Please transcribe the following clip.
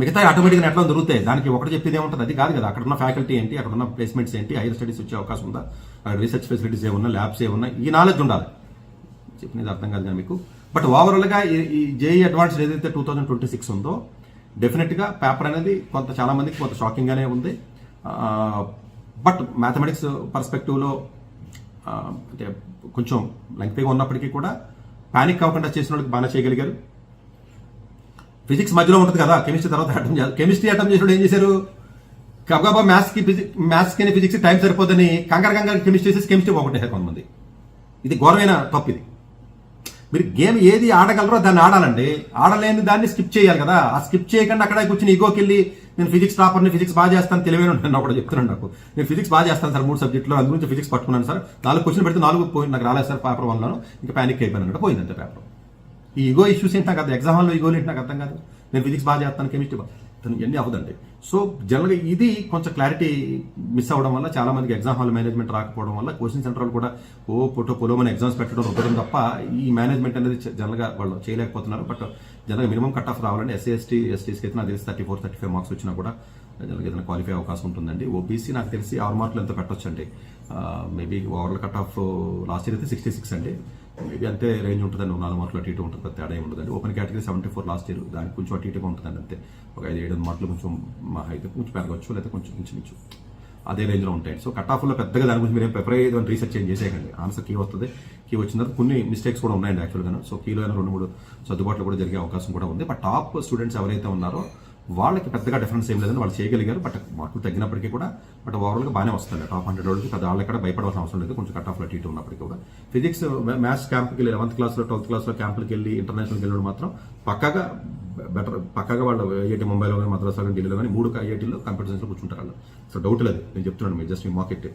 మిగతా ఆటోమేటిక్గా నెట్లో దొరుకుతాయి. దానికి ఒకటి చెప్పేది ఏముంటుంది, అది కాదు కదా. అక్కడ ఉన్న ఫ్యాకల్టీ ఏంటి, అక్కడ ఉన్న ప్లేస్మెంట్స్ ఏంటి, హైయర్ స్టడీస్ వచ్చే అవకాశం ఉందా, అక్కడ రీసెర్చ్ ఫెసిలిటీస్ ఏమన్నా, ల్యాబ్స్ ఏమన్నా, ఈ నాలెడ్జ్ ఉండాలి. చెప్పినది అర్థం కాదు కానీ మీకు. బట్ ఓవరాల్గా ఈ జేఈ అడ్వాన్స్డ్ ఏదైతే 2026 ఉందో డెఫినెట్గా పేపర్ అనేది చాలా మందికి కొంత షాకింగ్గానే ఉంది. బట్ మ్యాథమెటిక్స్ పర్స్పెక్టివ్లో అంటే కొంచెం లెంగ్తీగా ఉన్నప్పటికీ కూడా పానిక్ అవ్వకుండా చేసిన వాళ్ళకి బాగా చేయగలిగారు. ఫిజిక్స్ మధ్యలో ఉంటుంది కదా, కెమిస్ట్రీ తర్వాత కెమిస్ట్రీ అటెంప్ట్ చేసినప్పుడు ఏం చేశారు, గబగబా మ్యాథ్స్కి ఫిజిక్స్ టైం సరిపోద్దని కంగారు కెమిస్ట్రీ చేసి కెమిస్ట్రీ ఒకటేసారు కొంతమంది. ఇది ఘోరమైన తప్పు. ఇది మీరు గేమ్ ఏది ఆడగలరో దాన్ని ఆడాలండి. ఆడలేని దాన్ని స్కిప్ చేయాలి కదా. ఆ స్కిప్ చేయకుండా అక్కడ కూర్చొని ఈగోకి వెళ్ళి నేను ఫిజిక్స్ టాపర్ని, ఫిజిక్స్ బాగా చేస్తాను, తెలివైన నేను ఒకటి చెప్తున్నాను. నేను ఫిజిక్స్ బాగా చేస్తాను సార్ 3 సబ్జెక్టులో, అందు గురించి ఫిజిక్స్ పట్టుకున్నాను సార్, 4 క్వశ్చన్ పెడితే 4 పోయింది, నాకు రాలేదు సార్ పేపర్ 1లో, ఇంకా ప్యానిక్ అయిపోయాను అంటే పోయిందంటే పేపర్. ఈ ఈగో ఇష్యూస్ ఏంటి నాకు అర్థం, ఎగ్జామ్ హాల్లో ఈగోలు ఏంటి నాకు అర్థం కాదు. నేను ఫిజిక్స్ బాగా చేస్తాను, కెమిస్ట్రీ ఇవన్నీ అవ్వదండి. సో జనరల్గా ఇది కొంచెం క్లారిటీ మిస్ అవ్వడం వల్ల చాలా మందికి ఎగ్జామ్ హాల్ మేనేజ్మెంట్ రాకపోవడం వల్ల కోచింగ్ సెంటర్ కూడా పొలోమని ఎగ్జామ్స్ పెట్టడం రుద్దడం తప్ప ఈ మేనేజ్మెంట్ అనేది జనరల్గా వాళ్ళు చేయలేకపోతున్నారు. బట్ జనరల్గా మినిమం కట్ ఆఫ్ రావాలండి. ఎస్సీఎస్టీకి అయితే నాకు తెలిసి 34-35 మార్క్స్ వచ్చినా కూడా జనరల్గా ఏదైనా క్వాలిఫై అవకాశం ఉంటుందండి. ఓబీసీ నాకు తెలిసి 6 మార్కులు ఎంత పెట్టొచ్చు అండి. Maybe overall cut off last year అయితే 66 అండి. మేబీ అంతే రేంజ్ ఉంటుందండి. 4 మార్కులు అటు ఇటు ఉంటుంది, తేడా ఏమి ఉండదండి. ఓపెన్ కేటగిరీ 74 లాస్ట్ ఇయర్, దానికి కొంచెం అటు ఇటుగా ఉంటుందండి అంతే. ఒక 5-7 మార్కులు కొంచెం మా అయితే కొంచెం పెరగవచ్చు, లేదా కొంచెం ఇంచుమించు అదే రేంజ్లో ఉంటాయి. సో కట్ ఆఫ్లో పెద్దగా దాని గురించి మీరు ప్రిపేర్ అయ్యేది రీసెర్చ్ ఏం చేసేయకండి. ఆన్సర్ కీ వస్తుంది, కీ వచ్చిన తర్వాత కొన్ని మిస్టేక్స్ కూడా ఉన్నాయండి యాక్చువల్గా. సో కీలో అయినా 2-3 సర్దుబాట్లు కూడా జరిగే అవకాశం కూడా ఉంది. బట్ టాప్ స్టూడెంట్స్ ఎవరైతే ఉన్నారో వాళ్ళకి పెద్దగా డిఫరెన్స్ ఏం లేదని వాళ్ళు చేయగలిగారు. బట్ మార్కులు తగ్గినప్పటికీ కూడా బట్ ఓవరాల్గా బాగానే వస్తుంది. టాప్ 100 వాళ్ళకి పెద్ద వాళ్ళు ఎక్కడ భయపడాల్సిన అవసరం లేదు. కొంచెం కట్ ఆఫ్లో టీటీ ఉన్నప్పటికీ కూడా ఫిజిక్స్ మ్యాథ్స్ క్యాంప్కి వెళ్ళి 11th క్లాస్లో 12th క్లాస్లో క్యాంపులకి వెళ్ళి ఇంటర్నేషనల్కి వెళ్ళడం మాత్రం పక్కగా వాళ్ళు ఐఐటి ముంబైలో కానీ, మద్రాసులో కానీ, ఢిల్లీలో కానీ 3 ఐఐటీలో కంప్యూటర్ సైన్స్లో కూర్చుంటారు వాళ్ళు. సో డౌట్ లేదు, నేను చెప్తున్నాను మీరు జస్ట్ మాకెట్.